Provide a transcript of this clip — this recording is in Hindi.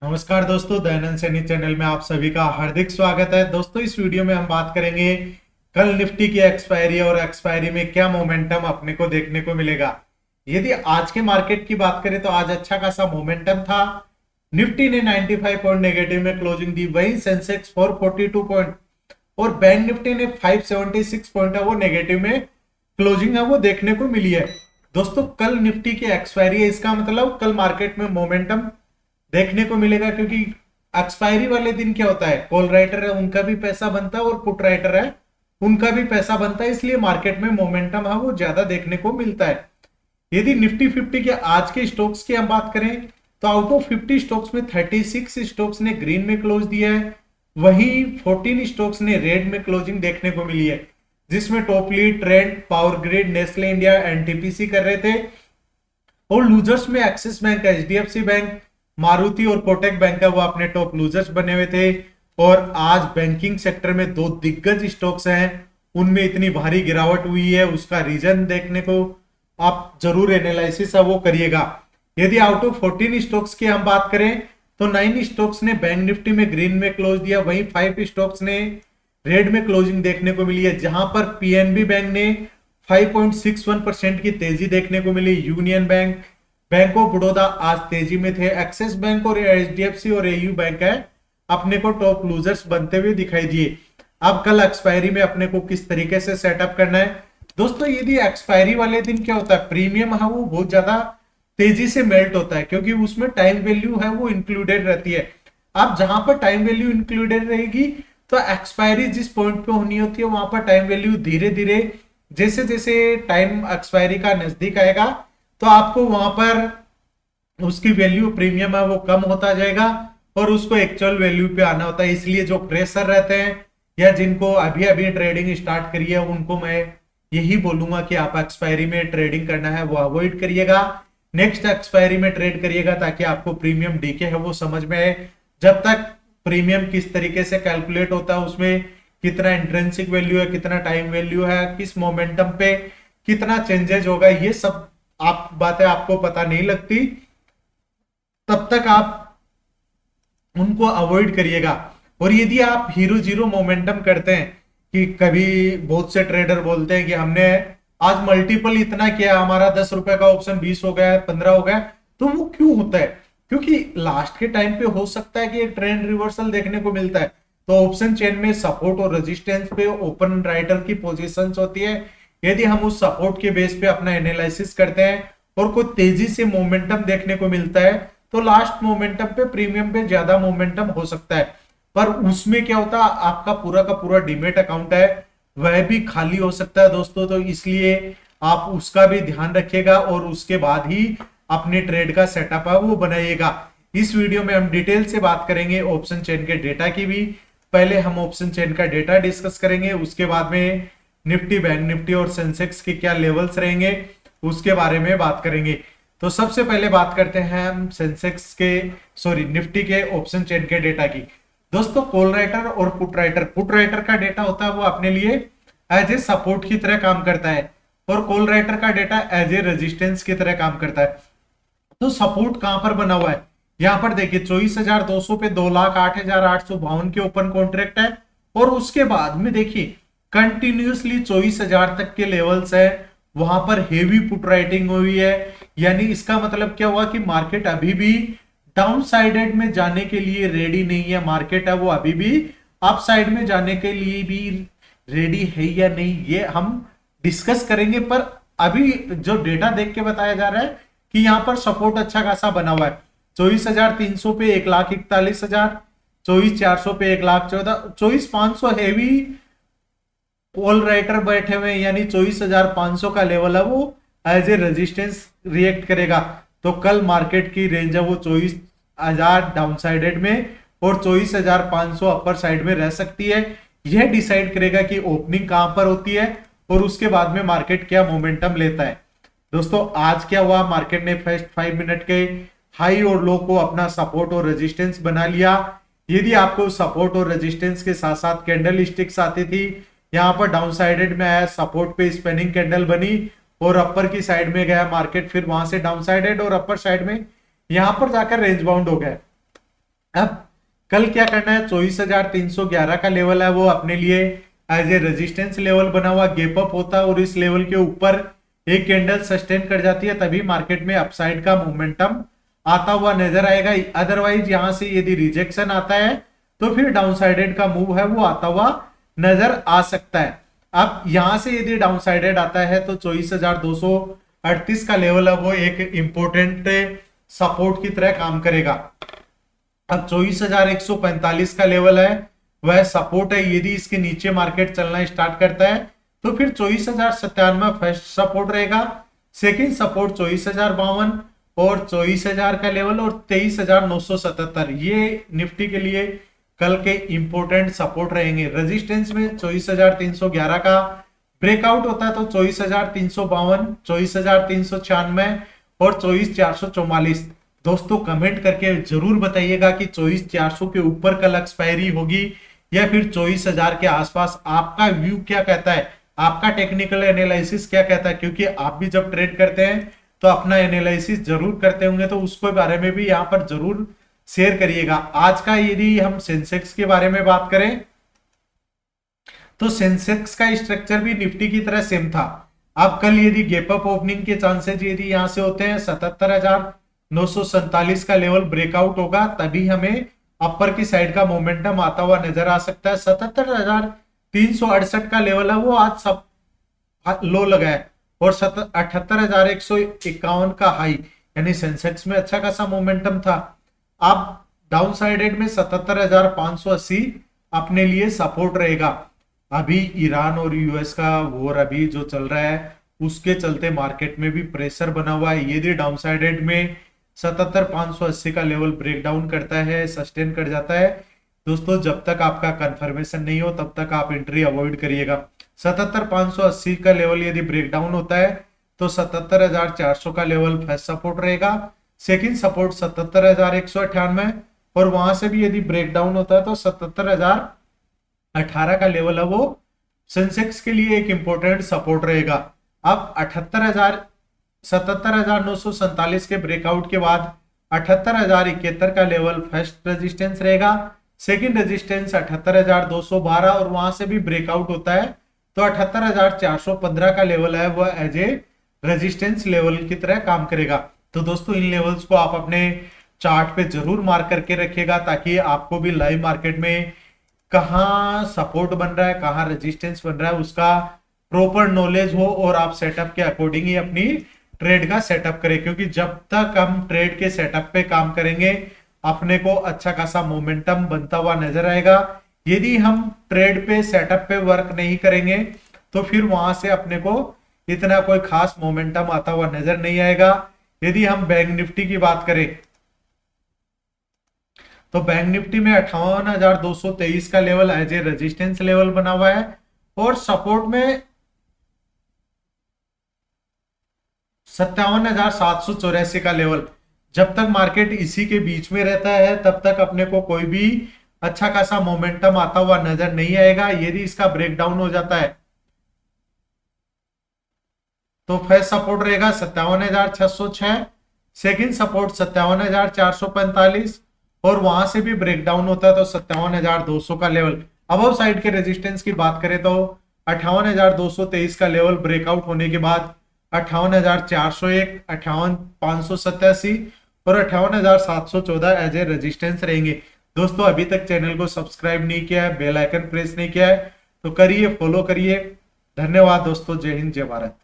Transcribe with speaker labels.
Speaker 1: नमस्कार दोस्तों, दयानंद सैनी चैनल में आप सभी का हार्दिक स्वागत है। दोस्तों, इस वीडियो में हम बात करेंगे कल निफ्टी की एक्सपायरी और एक्सपायरी में क्या मोमेंटम अपने को देखने को मिलेगा। यदि आज के मार्केट की बात करें तो आज अच्छा खासा मोमेंटम था। निफ्टी ने 95 पॉइंट नेगेटिव में क्लोजिंग दी, वहीं सेंसेक्स 442 पॉइंट और बैंक निफ्टी ने 576 पॉइंट है वो नेगेटिव में क्लोजिंग है वो देखने को मिली है। दोस्तों, कल निफ्टी की एक्सपायरी है, इसका मतलब कल मार्केट में मोमेंटम देखने को मिलेगा, क्योंकि एक्सपायरी वाले दिन क्या होता है, कॉल राइटर है उनका भी पैसा बनता है और पुट राइटर है उनका भी पैसा बनता है, इसलिए मार्केट में मोमेंटम है वो ज्यादा देखने को मिलता है। यदि निफ्टी 50 के आज के स्टॉक्स की हम बात करें तो आउट ऑफ 50 स्टॉक्स में 36 स्टॉक्स ने ग्रीन में क्लोज दिया है, वहीं 14 स्टॉक्स ने रेड में क्लोजिंग देखने को मिली है, जिसमें top lead trend, power grid, Nestle India, NTPC कर रहे थे। और लूजर्स में axis bank, HDFC bank, Maruti और कोटक बैंक है वो अपने टॉप लूजर्स बने हुए थे। और आज बैंकिंग सेक्टर में दो दिग्गज स्टॉक्स हैं, उनमें इतनी भारी गिरावट हुई है, उसका रीजन देखने को आप जरूर एनालिसिस है वो करिएगा। यदि आउट ऑफ 14 स्टॉक्स की हम बात करें तो 9 स्टॉक्स ने बैंक निफ्टी में ग्रीन में क्लोज दिया, वहीं 5 स्टॉक्स ने रेड में क्लोजिंग देखने को मिली है, जहां पर पीएनबी बैंक ने 5.61% की तेजी देखने को मिली। Union Bank, Bank of Baroda आज तेजी में थे। एक्सिस बैंक और एचडीएफसी और एयू बैंक है अपने को टॉप लूजर्स बनते हुए दिखाई दिए। अब कल एक्सपायरी में अपने को किस तरीके से सेटअप करना है दोस्तों। यदि एक्सपायरी वाले दिन क्या होता है, प्रीमियम है वो बहुत ज्यादा तेजी से मेल्ट होता है, क्योंकि उसमें टाइम वैल्यू है वो इंक्लूडेड रहती है। अब जहां पर टाइम वैल्यू इंक्लूडेड रहेगी तो एक्सपायरी जिस पॉइंट पे होनी होती है वहां पर टाइम वैल्यू धीरे धीरे, जैसे जैसे टाइम एक्सपायरी का नजदीक आएगा तो आपको वहां पर उसकी वैल्यू प्रीमियम है वो कम होता जाएगा और उसको एक्चुअल वैल्यू पे आना होता है। इसलिए जो प्रेशर रहते हैं या जिनको अभी अभी ट्रेडिंग स्टार्ट करी है उनको मैं यही बोलूंगा कि आप एक्सपायरी में ट्रेडिंग करना है वो अवॉइड करिएगा, नेक्स्ट एक्सपायरी में ट्रेड करिएगा, ताकि आपको प्रीमियम डीके है वो समझ में आए। जब तक प्रीमियम किस तरीके से कैलकुलेट होता है, उसमें कितना इंट्रिंसिक वैल्यू है, कितना टाइम वैल्यू है, किस मोमेंटम पे कितना चेंजेस होगा, ये सब आप बातें आपको पता नहीं लगती, तब तक आप उनको अवॉइड करिएगा। और यदि आप हीरो जीरो मोमेंटम करते हैं, कि कभी बहुत से ट्रेडर बोलते हैं कि हमने आज मल्टीपल इतना किया, हमारा 10 रुपए का ऑप्शन 20 हो गया, 15 हो गया, तो वो क्यों होता है? क्योंकि लास्ट के टाइम पे हो सकता है कि एक ट्रेंड रिवर्सल देखने को मिलता है, तो ऑप्शन चेन में सपोर्ट और रेजिस्टेंस पे ओपन राइटर की पोजीशंस होती है। यदि हम उस सपोर्ट के बेस पे अपना एनालिसिस करते हैं और कोई तेजी से मोमेंटम देखने को मिलता है तो लास्ट मोमेंटम पे प्रीमियम पे ज्यादा मोमेंटम हो सकता है। पर उसमें क्या होता है, आपका पूरा का पूरा डीमेट अकाउंट है वह भी खाली हो सकता है दोस्तों, तो इसलिए आप उसका भी ध्यान रखिएगा और उसके बाद ही अपने ट्रेड का सेटअप है वो बनाइएगा। इस वीडियो में हम डिटेल से बात करेंगे ऑप्शन चेन के डेटा की भी। पहले हम ऑप्शन चेन का डेटा डिस्कस करेंगे, उसके बाद में निफ्टी, बैंक निफ्टी और सेंसेक्स के क्या लेवल्स रहेंगे उसके बारे में बात करेंगे। तो सबसे पहले बात करते हैं हम सेंसेक्स के, सॉरी, निफ्टी के ऑप्शन चेन के डेटा की। दोस्तों, कॉल राइटर और पुट राइटर का डेटा होता है वो अपने लिए एज ए सपोर्ट की तरह काम करता है और कॉल राइटर का डेटा एज ए रेजिस्टेंस की तरह काम करता है। तो सपोर्ट कहां पर बना हुआ है, यहां पर देखिए 24,200 पे 2,08,852 के ओपन कॉन्ट्रैक्ट है और उसके बाद में देखिए कंटिन्यूसली 24,000 तक के लेवल्स है, वहां पर हेवी पुट राइटिंग हुई है। यानी इसका मतलब क्या हुआ कि मार्केट अभी भी डाउन साइडेड में जाने के लिए रेडी नहीं है, मार्केट है वो अभी भी अप साइड में जाने के लिए भी रेडी है या नहीं ये हम डिस्कस करेंगे। पर अभी जो डेटा देख के बताया जा रहा है कि यहाँ पर सपोर्ट अच्छा खासा बना हुआ है। 24,300 पे 1,41,000, 24,400 पे 1,14,000, 24,500 हैवी कॉल राइटर बैठे हुए, यानी 24,500 का लेवल है वो एज ए रेजिस्टेंस रिएक्ट करेगा। तो कल मार्केट की रेंज है वो 24,000 डाउन साइडेड में और 24,500 अपर साइड में रह सकती है। यह डिसाइड करेगा कि ओपनिंग कहां पर होती है और उसके बाद में मार्केट क्या मोमेंटम लेता है। दोस्तों, आज क्या हुआ, मार्केट ने फर्स्ट 5 मिनट के हाई और लो को अपना सपोर्ट और रेजिस्टेंस बना लिया। यदि आपको सपोर्ट और रेजिस्टेंस के साथ साथ कैंडल स्टिक्स आती थी, यहाँ पर डाउन साइडेड में आया, सपोर्ट पे स्पिनिंग कैंडल बनी और अपर की साइड में गया मार्केट, फिर वहां से डाउन साइडेड और अपर साइड में यहां पर जाकर रेंज बाउंड हो गया। अब कल क्या करना है, 24,311 का लेवल है वो अपने लिए एज ए रेजिस्टेंस लेवल बना हुआ गैप अप होता है और इस लेवल के ऊपर एक कैंडल सस्टेन कर जाती है, तभी मार्केट में अपसाइड का मोमेंटम आता हुआ नजर आएगा। अदरवाइज यहां से यदि रिजेक्शन आता है तो फिर डाउनसाइडेड का मूव है वो आता हुआ नजर आ सकता है। अब यहां से यदि डाउनसाइडेड आता है तो 24,238 का लेवल है वो एक इंपोर्टेंट सपोर्ट की तरह काम करेगा। अब 24,145 का लेवल है वह सपोर्ट है, यदि इसके नीचे मार्केट चलना स्टार्ट करता है तो फिर 24,097 फर्स्ट सपोर्ट रहेगा, सेकंड सपोर्ट 24,052 और 24,000 का लेवल और 23,977 ये निफ्टी के लिए कल के इंपोर्टेंट सपोर्ट रहेंगे। रेजिस्टेंस में 24,311 का ब्रेकआउट होता है तो 24,352, 24,396 और 24,444। दोस्तों कमेंट करके जरूर बताइएगा कि 24,400 के ऊपर कल एक्सपायरी होगी या फिर 24,000 के आसपास। आपका व्यू क्या कहता है, आपका टेक्निकल एनालिसिस क्या कहता है, क्योंकि आप भी जब ट्रेड करते हैं तो अपना एनालिसिस जरूर करते होंगे, तो उसके बारे में भी यहाँ पर जरूर शेयर करिएगा। आज का यदि हम सेंसेक्स के बारे में बात करें तो सेंसेक्स का स्ट्रक्चर भी निफ्टी की तरह सेम था। अब कल यदि गैप अप ओपनिंग के चांसेस यदि यहां से होते हैं 77,947 का लेवल ब्रेकआउट होगा, तभी हमें अपर की साइड का मोमेंटम आता हुआ नजर आ सकता है। 77,368 का लेवल है वो आज सब लो लगा है और 78,151 का हाई, यानी सेंसेक्स में अच्छा खासा मोमेंटम था। अब डाउन साइडेड में 77,580 अपने लिए सपोर्ट रहेगा। अभी ईरान और यूएस का वॉर अभी जो चल रहा है उसके चलते मार्केट में भी प्रेशर बना हुआ है। यदि डाउन साइडेड में 77,580 का लेवल ब्रेक डाउन करता है, सस्टेन कर जाता है, दोस्तों जब तक आपका कंफर्मेशन नहीं हो तब तक आप एंट्री अवॉइड करिएगा। 77,580 का लेवल यदि ब्रेक डाउन होता है तो 77,400 का लेवल फर्स्ट सपोर्ट रहेगा, सेकंड सपोर्ट 77,198 और वहां से भी यदि ब्रेक डाउन होता है तो 77,018 का लेवल है वो सेंसेक्स के लिए एक इंपॉर्टेंट सपोर्ट रहेगा। अब 77,947 के ब्रेकआउट के बाद 78,071 का लेवल फर्स्ट रेजिस्टेंस रहेगा, सेकंड रेजिस्टेंस 78,212 और वहां से भी ब्रेकआउट होता है तो 78,415 का लेवल है वह एज ए रेजिस्टेंस लेवल की तरह काम करेगा। तो दोस्तों इन लेवल्स को आप अपने चार्ट पे जरूर मार्क करके रखिएगा ताकि आपको भी लाइव मार्केट में कहाँ सपोर्ट बन रहा है कहाँ रेजिस्टेंस बन रहा है उसका प्रॉपर नॉलेज हो और आप सेटअप के अकॉर्डिंग ही अपनी ट्रेड का सेटअप करें, क्योंकि जब तक हम ट्रेड के सेटअप पे काम करेंगे अपने को अच्छा खासा मोमेंटम बनता हुआ नजर आएगा। यदि हम ट्रेड पे सेटअप पे वर्क नहीं करेंगे तो फिर वहां से अपने को इतना कोई खास मोमेंटम आता हुआ नजर नहीं आएगा। यदि हम बैंक निफ्टी की बात करें तो बैंक निफ्टी में 58,223 का level as a resistance level बना हुआ है और सपोर्ट में 57,784 का लेवल। जब तक मार्केट इसी के बीच में रहता है तब तक अपने को कोई भी अच्छा खासा मोमेंटम आता हुआ नजर नहीं आएगा। यदि इसका ब्रेकडाउन हो जाता है तो फर्स्ट सपोर्ट रहेगा 57,606, सेकंड सपोर्ट 57,445 और वहां से भी ब्रेकडाउन होता है तो 57,200 का लेवल। अबव साइड के रेजिस्टेंस की बात करें तो 58,223 का लेवल ब्रेकआउट होने के बाद 58,401, 58,587 और 58,714 एज ए रेजिस्टेंस रहेंगे। दोस्तों अभी तक चैनल को सब्सक्राइब नहीं किया है, बेल आइकन प्रेस नहीं किया है तो करिए, फॉलो करिए। धन्यवाद दोस्तों, जय हिंद जय भारत।